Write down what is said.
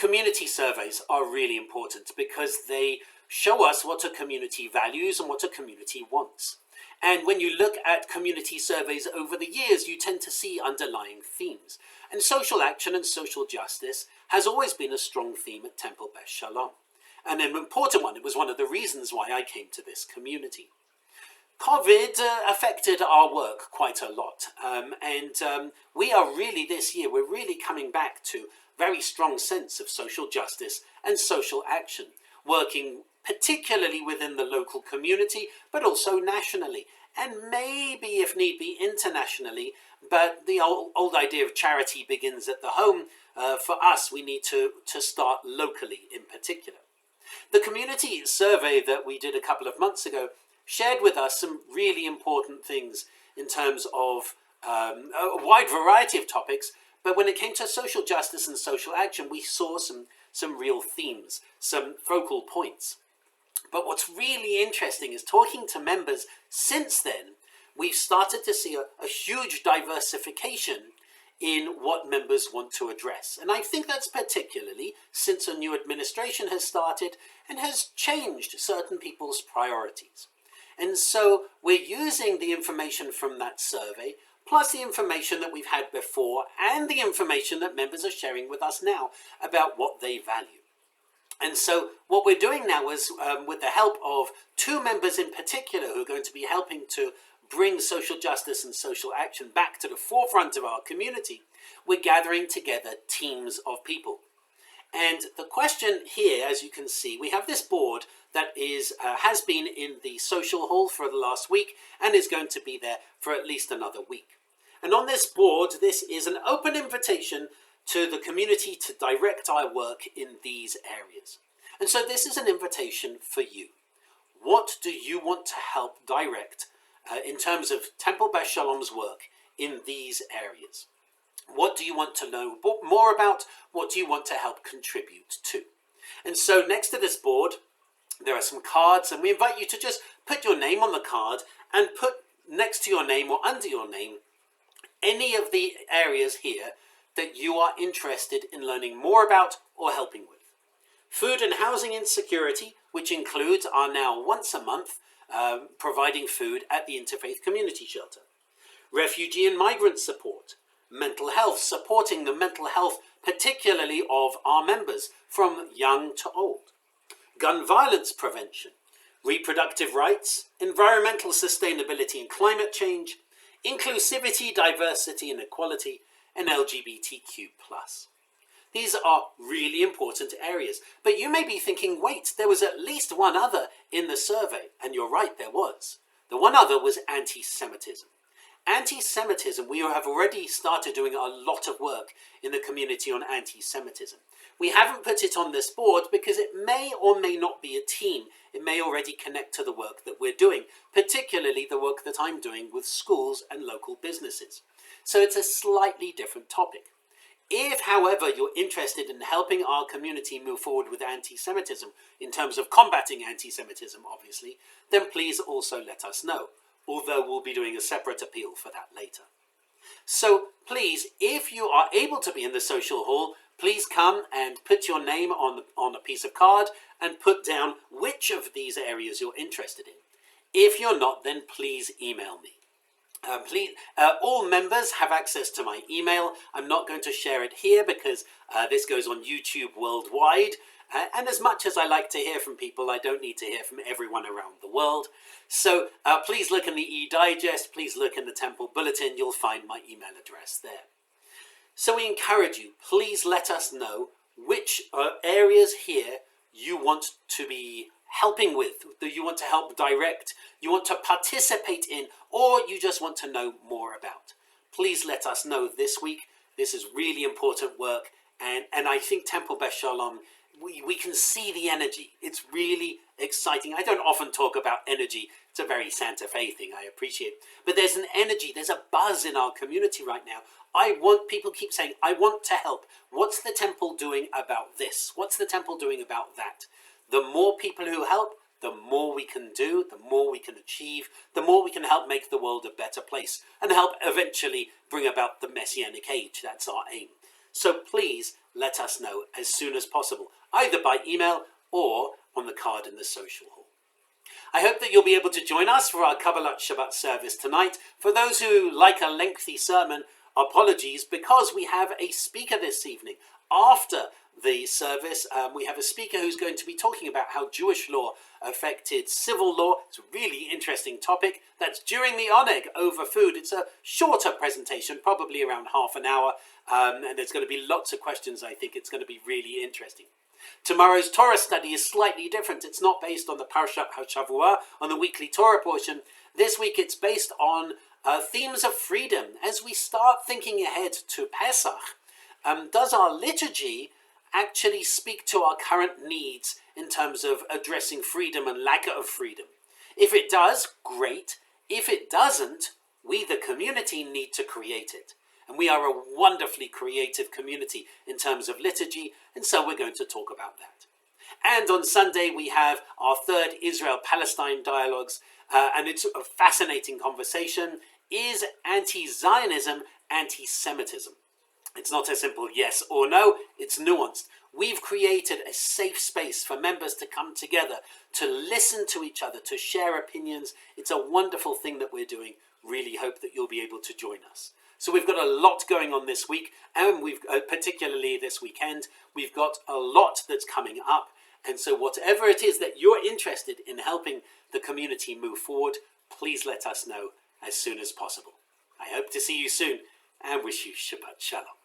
Community surveys are really important because they show us what a community values and what a community wants. And when you look at community surveys over the years, you tend to see underlying themes. And social action and social justice has always been a strong theme at Temple Beth Shalom. And an important one. It was one of the reasons why I came to this community. COVID affected our work quite a lot. We are really this year, we're really coming back to very strong sense of social justice and social action, working particularly within the local community, but also nationally, and maybe, if need be, internationally. But the old idea of charity begins at the home. For us, we need to start locally in particular. The community survey that we did a couple of months ago shared with us some really important things in terms of a wide variety of topics. But when it came to social justice and social action, we saw some real themes, some focal points. But what's really interesting is talking to members since then, we've started to see a huge diversification in what members want to address. And I think that's particularly since a new administration has started and has changed certain people's priorities. And so we're using the information from that survey, plus the information that we've had before, and the information that members are sharing with us now about what they value. And so what we're doing now is, with the help of two members in particular who are going to be helping to bring social justice and social action back to the forefront of our community, we're gathering together teams of people. And the question here, as you can see, we have this board that has been in the social hall for the last week and is going to be there for at least another week. And on this board, this is an open invitation to the community to direct our work in these areas. And so this is an invitation for you. What do you want to help direct in terms of Temple Beth Shalom's work in these areas? What do you want to know more about? What do you want to help contribute to? And so next to this board, there are some cards, and we invite you to just put your name on the card and put next to your name or under your name any of the areas here that you are interested in learning more about or helping with. Food and housing insecurity, which includes our now once a month providing food at the Interfaith Community Shelter. Refugee and migrant support. Mental health, supporting the mental health particularly of our members from young to old. Gun violence prevention. Reproductive rights. Environmental sustainability and climate change. Inclusivity, diversity and equality, and LGBTQ+. These are really important areas. But you may be thinking, wait, there was at least one other in the survey. And you're right, there was. The one other was anti-Semitism. Anti-Semitism, we have already started doing a lot of work in the community on anti-Semitism. We haven't put it on this board because it may or may not be a team. It may already connect to the work that we're doing, particularly the work that I'm doing with schools and local businesses. So it's a slightly different topic. If, however, you're interested in helping our community move forward with anti-Semitism, in terms of combating anti-Semitism, obviously, then please also let us know, although we'll be doing a separate appeal for that later. So please, if you are able to be in the social hall, please come and put your name on a piece of card and put down which of these areas you're interested in. If you're not, then please email me. All members have access to my email. I'm not going to share it here because this goes on YouTube worldwide. And as much as I like to hear from people, I don't need to hear from everyone around the world. So please look in the e-digest, please look in the Temple Bulletin, you'll find my email address there. So we encourage you, please let us know which areas here you want to be helping with, that you want to help direct, you want to participate in, or you just want to know more about. Please let us know this week. This is really important work, and I think Temple Beth Shalom, we can see the energy. It's really exciting. I don't often talk about energy. It's a very Santa Fe thing, I appreciate. But there's an energy, there's a buzz in our community right now. People keep saying, I want to help. What's the temple doing about this? What's the temple doing about that? The more people who help, the more we can do, the more we can achieve, the more we can help make the world a better place and help eventually bring about the Messianic age. That's our aim. So please let us know as soon as possible, either by email or on the card in the social hall. I hope that you'll be able to join us for our Kabbalat Shabbat service tonight. For those who like a lengthy sermon, apologies, because we have a speaker this evening. After the service, we have a speaker who's going to be talking about how Jewish law affected civil law. It's a really interesting topic. That's during the oneg over food. It's a shorter presentation, probably around half an hour, and there's going to be lots of questions. I think it's going to be really interesting. Tomorrow's Torah study is slightly different. It's not based on the Parshat HaShavua, on the weekly Torah portion. This week it's based on themes of freedom. As we start thinking ahead to Pesach, does our liturgy actually speak to our current needs in terms of addressing freedom and lack of freedom? If it does, great. If it doesn't, we, the community, need to create it. And we are a wonderfully creative community in terms of liturgy, and so we're going to talk about that. And on Sunday, we have our third Israel-Palestine dialogues, and it's a fascinating conversation. Is anti-Zionism anti-Semitism? It's not a simple yes or no, it's nuanced. We've created a safe space for members to come together, to listen to each other, to share opinions. It's a wonderful thing that we're doing. Really hope that you'll be able to join us. So we've got a lot going on this week, and we've particularly this weekend, we've got a lot that's coming up. And so whatever it is that you're interested in helping the community move forward, please let us know as soon as possible. I hope to see you soon and wish you Shabbat Shalom.